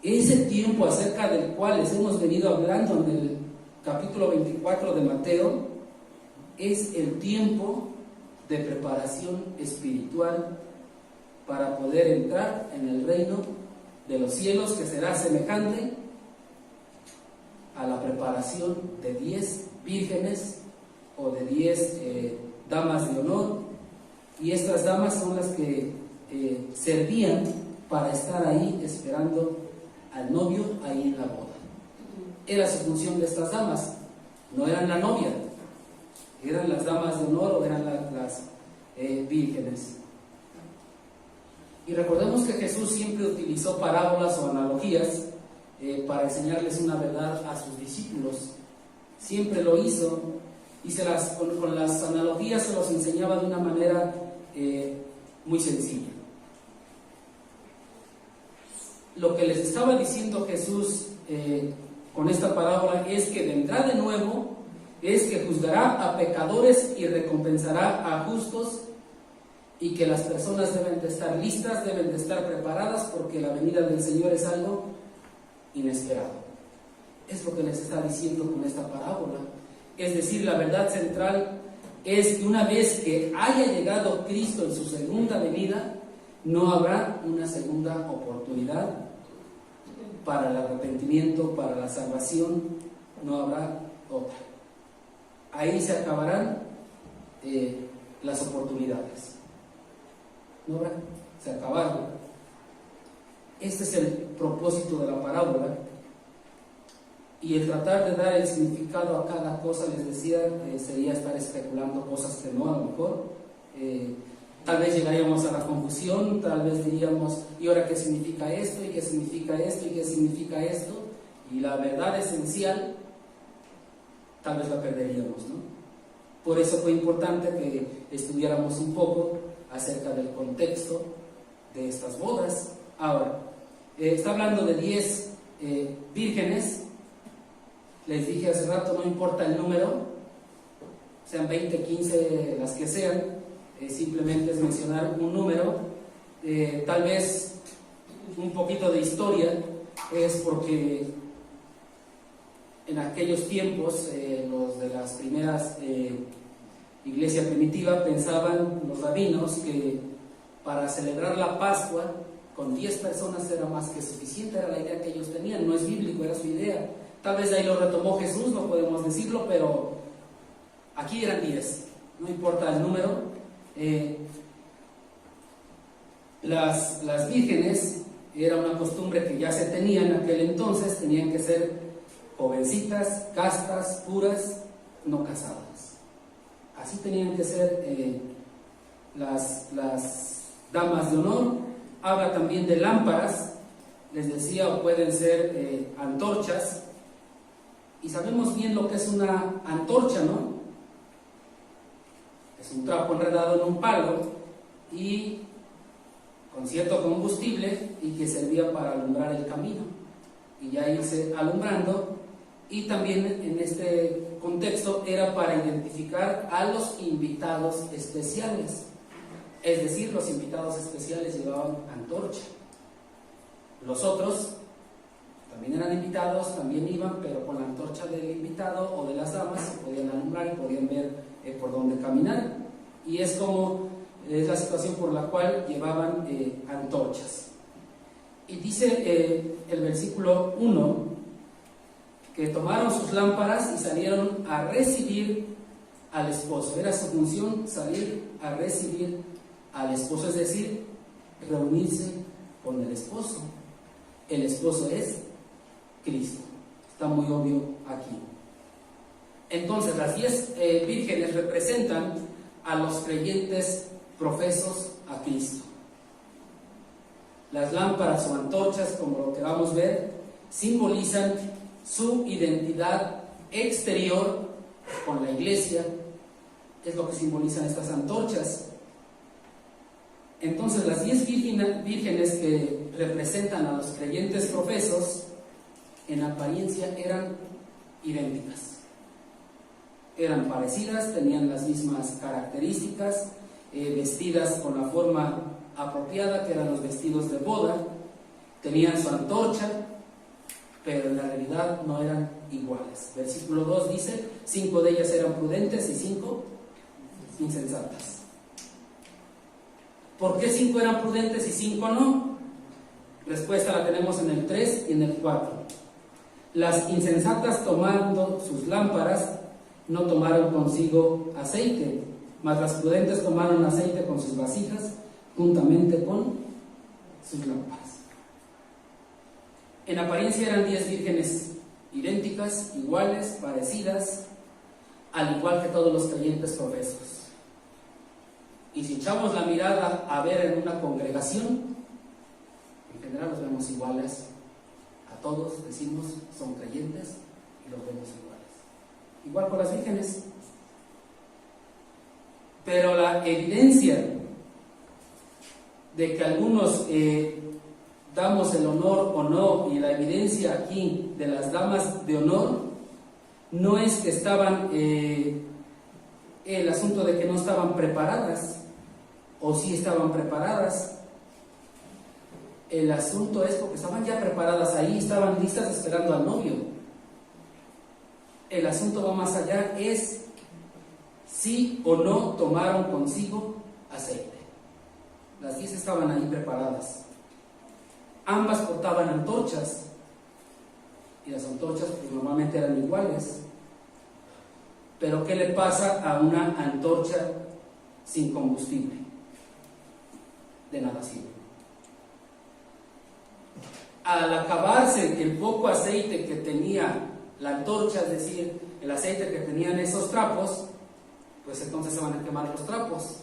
ese tiempo acerca del cual les hemos venido hablando en el capítulo 24 de Mateo, es el tiempo de preparación espiritual para poder entrar en el reino de los cielos, que será semejante a la preparación de 10 vírgenes o de 10 damas de honor. Y estas damas son las que servían para estar ahí esperando al novio ahí en la boda. Era su función de estas damas, no eran la novia, eran las damas de honor o eran las vírgenes. Y recordemos que Jesús siempre utilizó parábolas o analogías para enseñarles una verdad a sus discípulos. Siempre lo hizo y con las analogías se los enseñaba de una manera muy sencilla. Lo que les estaba diciendo Jesús con esta parábola es que vendrá de nuevo, es que juzgará a pecadores y recompensará a justos, y que las personas deben de estar listas, deben de estar preparadas, porque la venida del Señor es algo inesperado. Es lo que les está diciendo con esta parábola. Es decir, la verdad central es que una vez que haya llegado Cristo en su segunda venida, no habrá una segunda oportunidad para el arrepentimiento, para la salvación, no habrá otra. Ahí se acabarán las oportunidades. No habrá, se acabaron. Este es el propósito de la parábola. Y el tratar de dar el significado a cada cosa, les decía, sería estar especulando cosas que no, a lo mejor. Tal vez llegaríamos a la confusión, tal vez diríamos, ¿y ahora qué significa esto? ¿Y qué significa esto? ¿Y qué significa esto? Y la verdad esencial, tal vez la perderíamos, ¿no? Por eso fue importante que estudiáramos un poco acerca del contexto de estas bodas. Ahora, está hablando de 10 vírgenes. Les dije hace rato, no importa el número, sean 20, 15, las que sean, simplemente es mencionar un número. Tal vez un poquito de historia es porque en aquellos tiempos los de las primeras iglesia primitiva pensaban los rabinos que para celebrar la Pascua con 10 personas era más que suficiente, era la idea que ellos tenían. No es bíblico, era su idea. Tal vez de ahí lo retomó Jesús, no podemos decirlo, pero aquí eran 10, no importa el número. Las vírgenes, era una costumbre que ya se tenía en aquel entonces, tenían que ser jovencitas, castas, puras, no casadas. Así tenían que ser las damas de honor. Habla también de lámparas, les decía, o pueden ser antorchas. Y sabemos bien lo que es una antorcha, ¿no? Es un trapo enredado en un palo y con cierto combustible, y que servía para alumbrar el camino y ya irse alumbrando. Y también en este contexto era para identificar a los invitados especiales, es decir, los invitados especiales llevaban antorcha. Los otros también eran invitados, también iban, pero con la antorcha del invitado o de las damas se podían alumbrar y podían ver por dónde caminar. Y es la situación por la cual llevaban antorchas. Y dice el versículo 1 que tomaron sus lámparas y salieron a recibir al esposo. Era su función salir a recibir al esposo, es decir, reunirse con el esposo. El esposo es Cristo. Está muy obvio aquí. Entonces, las 10 vírgenes representan a los creyentes profesos a Cristo. Las lámparas o antorchas, como lo que vamos a ver, simbolizan su identidad exterior con la iglesia. Es lo que simbolizan estas antorchas. Entonces, las 10 vírgenes que representan a los creyentes profesos, en apariencia eran idénticas. Eran parecidas, tenían las mismas características, vestidas con la forma apropiada, que eran los vestidos de boda, tenían su antorcha, pero en la realidad no eran iguales. Versículo 2 dice, 5 de ellas eran prudentes y 5 insensatas. ¿Por qué 5 eran prudentes y 5 no? Respuesta la tenemos en el 3 y en el 4. Las insensatas, tomando sus lámparas, no tomaron consigo aceite, mas las prudentes tomaron aceite con sus vasijas, juntamente con sus lámparas. En apariencia eran 10 vírgenes idénticas, iguales, parecidas, al igual que todos los creyentes profesos. Y si echamos la mirada a ver en una congregación, en general los vemos iguales a todos, decimos son creyentes y los vemos iguales. Igual con las vírgenes. Pero la evidencia de que algunos damos el honor o no, y la evidencia aquí de las damas de honor, no es que estaban, el asunto de que no estaban preparadas, o sí estaban preparadas. El asunto es porque estaban ya preparadas ahí, estaban listas esperando al novio. El asunto va más allá, es si o no tomaron consigo aceite. Las 10 estaban ahí preparadas. Ambas portaban antorchas, y las antorchas pues, normalmente eran iguales. Pero ¿qué le pasa a una antorcha sin combustible? De nada sirve. Al acabarse el poco aceite que tenía la antorcha, es decir, el aceite que tenían esos trapos, pues entonces se van a quemar los trapos.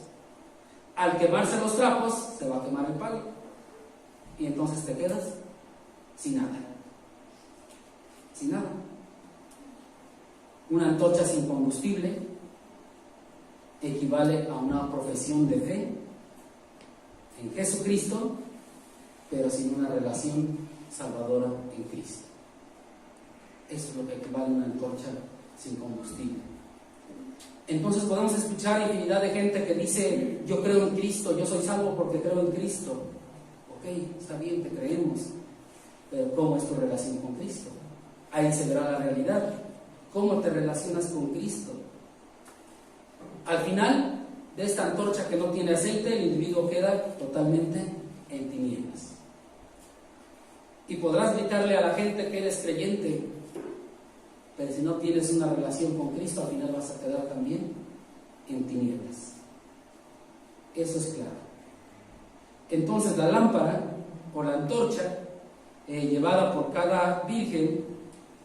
Al quemarse los trapos, se va a quemar el palo. Y entonces te quedas sin nada. Sin nada. Una antorcha sin combustible equivale a una profesión de fe en Jesucristo, pero sin una relación salvadora en Cristo. Eso es lo que equivale a una antorcha sin combustible. Entonces podemos escuchar infinidad de gente que dice: yo creo en Cristo, yo soy salvo porque creo en Cristo. Ok, está bien, te creemos, pero ¿cómo es tu relación con Cristo? Ahí se verá la realidad. ¿Cómo te relacionas con Cristo? Al final de esta antorcha que no tiene aceite, el individuo queda totalmente en tinieblas. Y podrás gritarle a la gente que eres creyente, pero si no tienes una relación con Cristo, al final vas a quedar también en tinieblas. Eso es claro. Entonces la lámpara o la antorcha llevada por cada virgen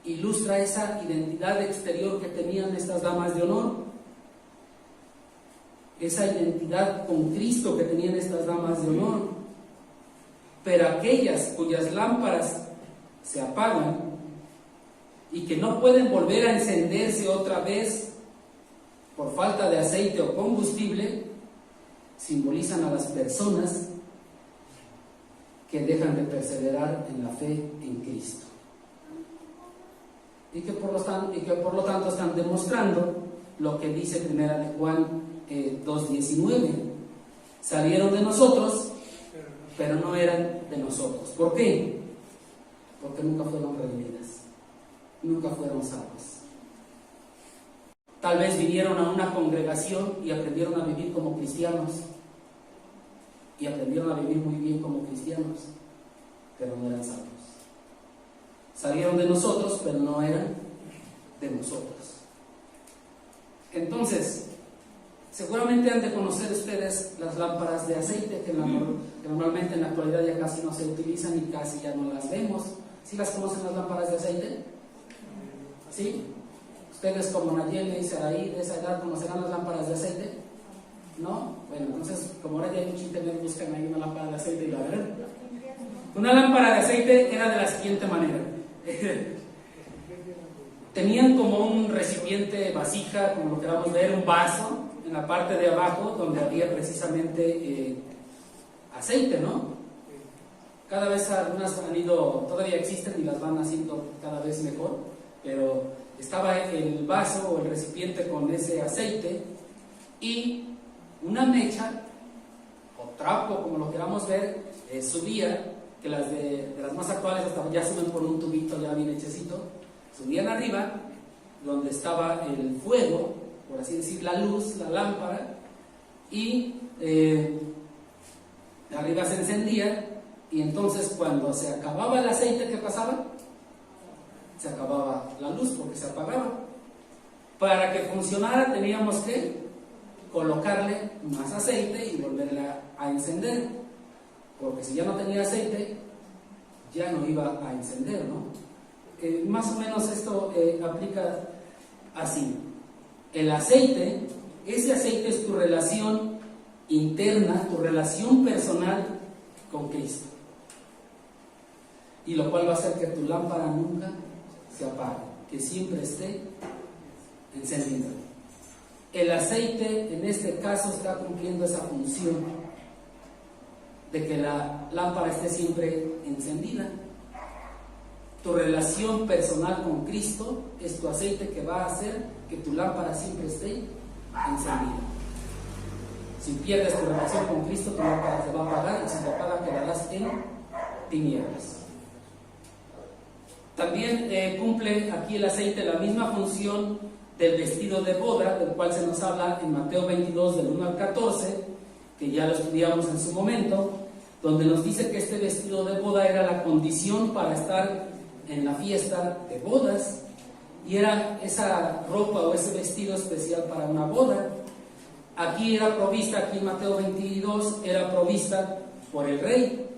ilustra esa identidad exterior que tenían estas damas de honor, esa identidad con Cristo que tenían estas damas de honor. Pero aquellas cuyas lámparas se apagan y que no pueden volver a encenderse otra vez por falta de aceite o combustible, simbolizan a las personas que dejan de perseverar en la fe en Cristo y que por lo tanto están demostrando lo que dice 1 de Juan 2:19: salieron de nosotros, pero no eran de nosotros. ¿Por qué? Porque nunca fueron redimidas, nunca fueron salvas. Tal vez vinieron a una congregación y aprendieron a vivir como cristianos, y aprendieron a vivir muy bien como cristianos, pero no eran salvos. Salieron de nosotros, pero no eran de nosotros. Entonces, seguramente han de conocer ustedes las lámparas de aceite que normalmente en la actualidad ya casi no se utilizan y casi ya no las vemos. ¿Sí las conocen las lámparas de aceite? ¿Sí? ¿Ustedes como Nayeli y Saraí de esa edad conocerán las lámparas de aceite? ¿No? Bueno, entonces como ahora ya hay mucho internet, buscan ahí una lámpara de aceite y la verán. Una lámpara de aceite era de la siguiente manera. Tenían como un recipiente, vasija, como lo queramos ver, un vaso en la parte de abajo donde había precisamente aceite, ¿no? Cada vez algunas han ido, todavía existen y las van haciendo cada vez mejor, pero estaba el vaso o el recipiente con ese aceite y una mecha o trapo, como lo queramos ver, subía, que las de las más actuales hasta ya suben por un tubito ya bien hechecito, subían arriba donde estaba el fuego, por así decir, la luz, la lámpara, y arriba se encendía, y entonces cuando se acababa el aceite, ¿qué pasaba? Se acababa la luz porque se apagaba. Para que funcionara teníamos que colocarle más aceite y volverla a encender, porque si ya no tenía aceite ya no iba a encender, ¿no? Más o menos esto aplica así. El aceite, ese aceite es tu relación interna, tu relación personal con Cristo. Y lo cual va a hacer que tu lámpara nunca se apague, que siempre esté encendida. El aceite en este caso está cumpliendo esa función de que la lámpara esté siempre encendida. Tu relación personal con Cristo es tu aceite que va a hacer que tu lámpara siempre esté encendida. Si pierdes tu relación con Cristo, tu lámpara se va a apagar, y si se apaga quedarás en tinieblas. También cumple aquí el aceite la misma función del vestido de boda, del cual se nos habla en Mateo 22, del 1 al 14, que ya lo estudiamos en su momento, donde nos dice que este vestido de boda era la condición para estar en la fiesta de bodas, y era esa ropa o ese vestido especial para una boda. Aquí era provista, aquí en Mateo 22, era provista por el rey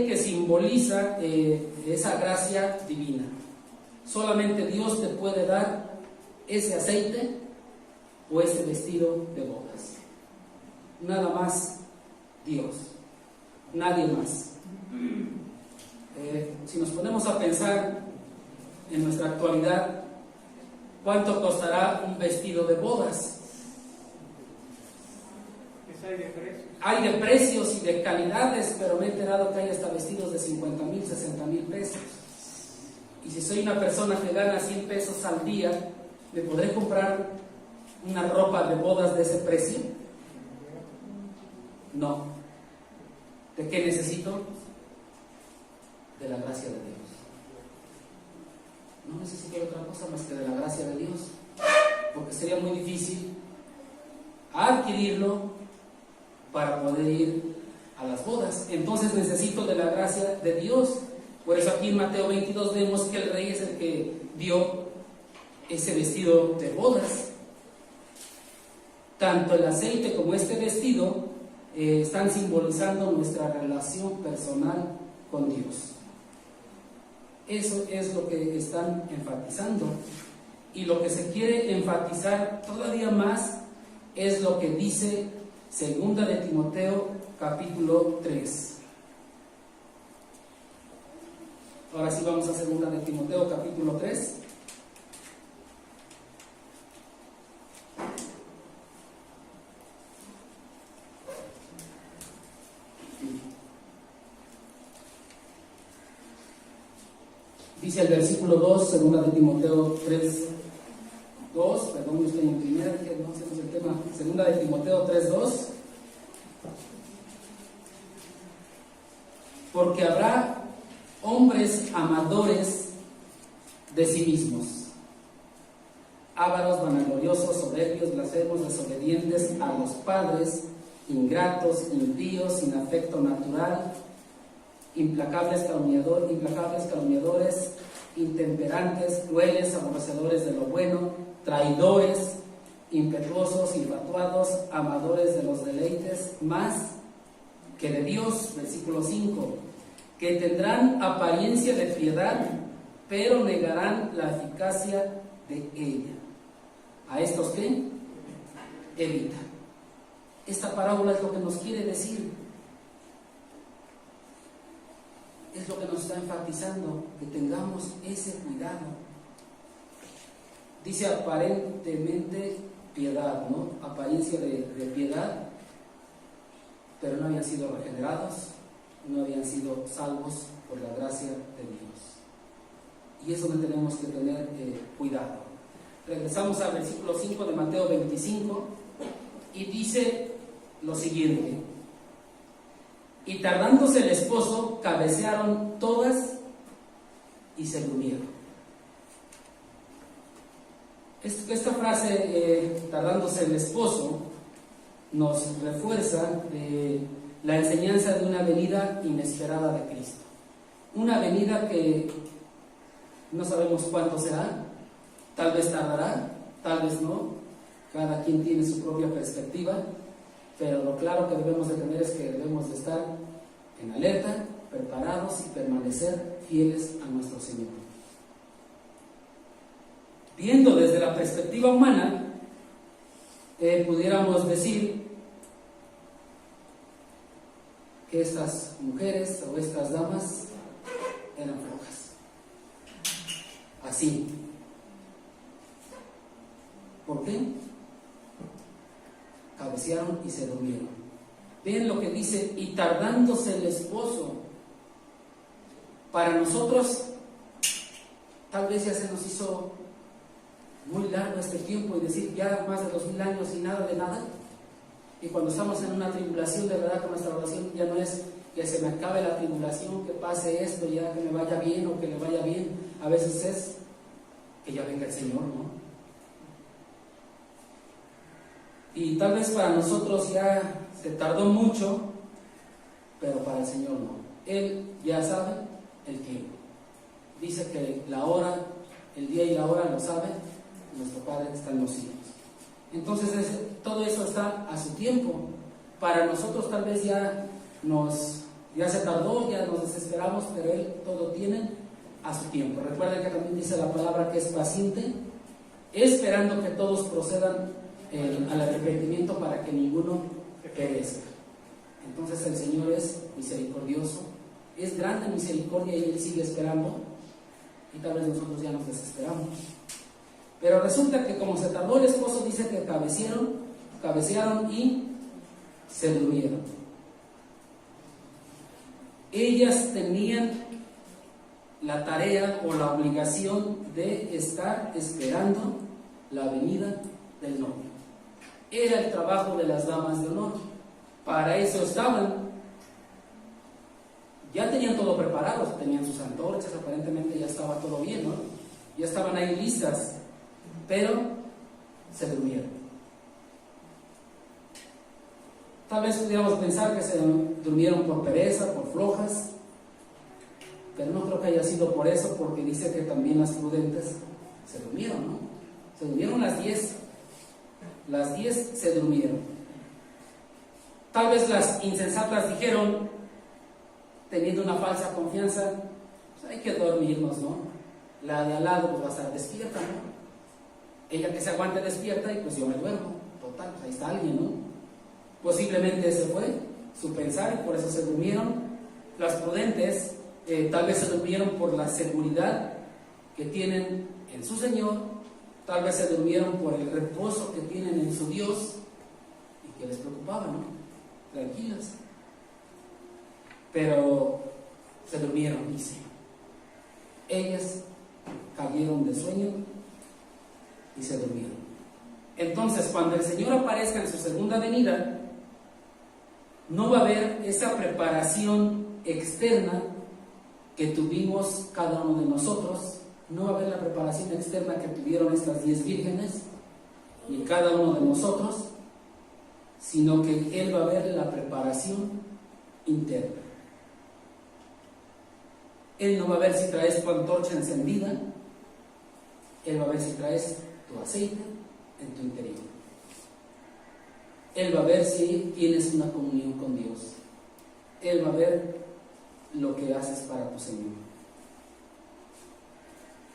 que simboliza esa gracia divina. Solamente Dios te puede dar ese aceite o ese vestido de bodas. Nada más Dios, nadie más. Si nos ponemos a pensar en nuestra actualidad, ¿cuánto costará un vestido de bodas? Hay de precios y de calidades, pero me he enterado que hay hasta vestidos de 50,000, 60,000 pesos. Y si soy una persona que gana 100 pesos al día, ¿me podré comprar una ropa de bodas de ese precio? No. ¿De qué necesito? De la gracia de Dios. No necesito de otra cosa más que de la gracia de Dios, porque sería muy difícil adquirirlo para poder ir a las bodas. Entonces necesito de la gracia de Dios. Por eso aquí en Mateo 22 vemos que el rey es el que dio ese vestido de bodas. Tanto el aceite como este vestido están simbolizando nuestra relación personal con Dios. Eso es lo que están enfatizando. Y lo que se quiere enfatizar todavía más es lo que dice 2 de Timoteo capítulo 3. Ahora sí vamos a 2 de Timoteo capítulo 3. Dice el versículo 2, 2 de Timoteo 3, 2, perdón, estoy en primera, que no hacemos el tema, 2 de Timoteo 3, 2. Porque habrá hombres amadores de sí mismos, ávaros, vanagloriosos, soberbios, blasfemos, desobedientes a los padres, ingratos, impíos, sin afecto natural, implacables calumniadores, intemperantes, crueles, aborrecedores de lo bueno, traidores, impetuosos, infatuados, amadores de los deleites más que de Dios. Versículo 5, que tendrán apariencia de piedad, pero negarán la eficacia de ella. ¿A estos qué? Evita. Esta parábola es lo que nos quiere decir. Es lo que nos está enfatizando, que tengamos ese cuidado. Dice aparentemente piedad, ¿no? Apariencia de piedad, pero no habían sido regenerados, no habían sido salvos por la gracia de Dios. Y es donde tenemos que tener cuidado. Regresamos al versículo 5 de Mateo 25 y dice lo siguiente: y tardándose el esposo, cabecearon todas y se durmieron. Esta frase, tardándose el esposo, nos refuerza la enseñanza de una venida inesperada de Cristo. Una venida que no sabemos cuándo será, tal vez tardará, tal vez no, cada quien tiene su propia perspectiva, pero lo claro que debemos de tener es que debemos de estar en alerta preparados y permanecer fieles a nuestro Señor. Viendo desde la perspectiva humana, pudiéramos decir que estas mujeres o estas damas eran flojas. Así. ¿Por qué? Cabecearon y se durmieron. Ven lo que dice, y tardándose el esposo. Para nosotros, tal vez ya se nos hizo muy largo este tiempo y decir ya más de 2000 años y nada de nada. Y cuando estamos en una tribulación, de verdad que nuestra oración ya no es que se me acabe la tribulación, que pase esto, ya que me vaya bien o que le vaya bien. A veces es que ya venga el Señor, ¿no? Y tal vez para nosotros ya se tardó mucho, pero para el Señor no. Él ya sabe el tiempo. Dice que la hora, el día y la hora lo sabe nuestro Padre que está en los cielos. Entonces todo eso está a su tiempo. Para nosotros tal vez ya se tardó, ya nos desesperamos, pero Él todo tiene a su tiempo. Recuerden que también dice la palabra que es paciente, esperando que todos procedan al arrepentimiento para que ninguno perezca. Entonces el Señor es misericordioso, es grande en misericordia y Él sigue esperando, y tal vez nosotros ya nos desesperamos. Pero resulta que como se tardó el esposo, dice que cabecearon y se durmieron. Ellas tenían la tarea o la obligación de estar esperando la venida del novio. Era el trabajo de las damas de honor. Para eso estaban. Ya tenían todo preparado, tenían sus antorchas, aparentemente ya estaba todo bien, ¿no? Ya estaban ahí listas, pero se durmieron. Tal vez pudiéramos pensar que se durmieron por pereza, por flojas, pero no creo que haya sido por eso, porque dice que también las prudentes se durmieron, ¿no? Se durmieron las 10. Las 10 se durmieron. Tal vez las insensatas dijeron, teniendo una falsa confianza, pues hay que dormirnos, ¿no? La de al lado pues va a estar despierta, ¿no? Ella que se aguante despierta y pues yo me duermo. Total, pues ahí está alguien, ¿no? Posiblemente ese fue su pensar y por eso se durmieron. Las prudentes tal vez se durmieron por la seguridad que tienen en su Señor. Tal vez se durmieron por el reposo que tienen en su Dios y que les preocupaba, ¿no? Tranquilas. Pero se durmieron, dice. Ellas cayeron de sueño y se durmieron. Entonces, cuando el Señor aparezca en su segunda venida, no va a haber esa preparación externa que tuvimos cada uno de nosotros. No va a haber la preparación externa que tuvieron estas 10 vírgenes y cada uno de nosotros, sino que Él va a ver la preparación interna. Él no va a ver si traes tu antorcha encendida, Él va a ver si traes tu aceite en tu interior. Él va a ver si tienes una comunión con Dios. Él va a ver lo que haces para tu Señor.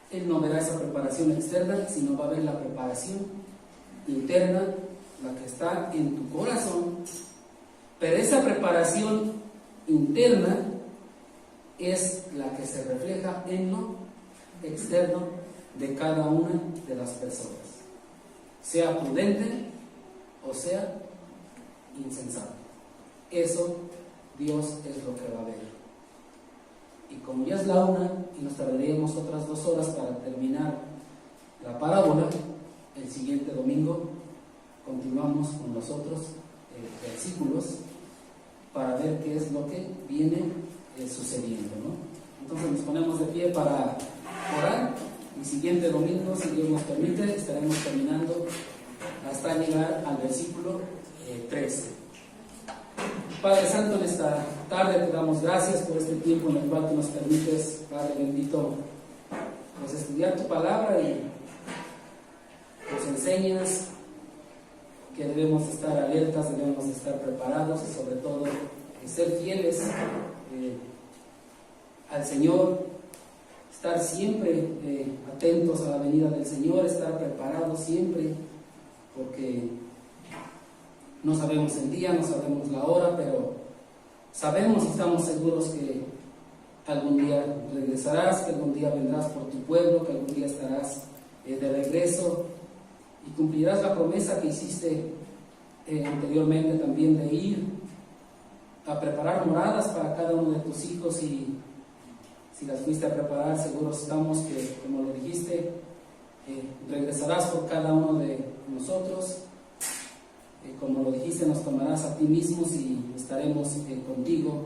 Él no verá esa preparación externa, sino va a ver la preparación interna, la que está en tu corazón. Pero esa preparación interna es la que se refleja en lo externo de cada una de las personas, sea prudente o sea insensato. Eso Dios es lo que va a ver. Y como ya es la 1 y nos tardaríamos otras 2 horas para terminar la parábola, el siguiente domingo continuamos con los otros versículos para ver qué es lo que viene sucediendo, ¿no? Entonces nos ponemos de pie para orar y siguiente domingo, si Dios nos permite, estaremos terminando hasta llegar al versículo 13. Padre Santo, en esta tarde te damos gracias por este tiempo en el cual tú nos permites, Padre bendito, pues estudiar tu palabra y nos enseñas que debemos estar alertas, debemos estar preparados y sobre todo ser fieles al Señor, estar siempre atentos a la venida del Señor, estar preparados siempre, porque no sabemos el día, no sabemos la hora, pero sabemos y estamos seguros que algún día regresarás, que algún día vendrás por tu pueblo, que algún día estarás de regreso y cumplirás la promesa que hiciste anteriormente también de ir a preparar moradas para cada uno de tus hijos, y si las fuiste a preparar, seguros estamos que, como lo dijiste, regresarás por cada uno de nosotros. Como lo dijiste, nos tomarás a ti mismos y estaremos contigo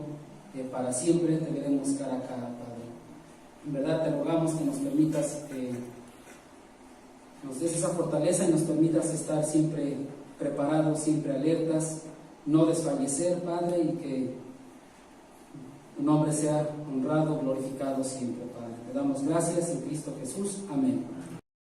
para siempre, te veremos cara a cara, Padre. En verdad te rogamos que nos permitas, nos des esa fortaleza y nos permitas estar siempre preparados, siempre alertas, no desfallecer, Padre, y que tu nombre sea honrado, glorificado siempre, Padre. Te damos gracias en Cristo Jesús. Amén.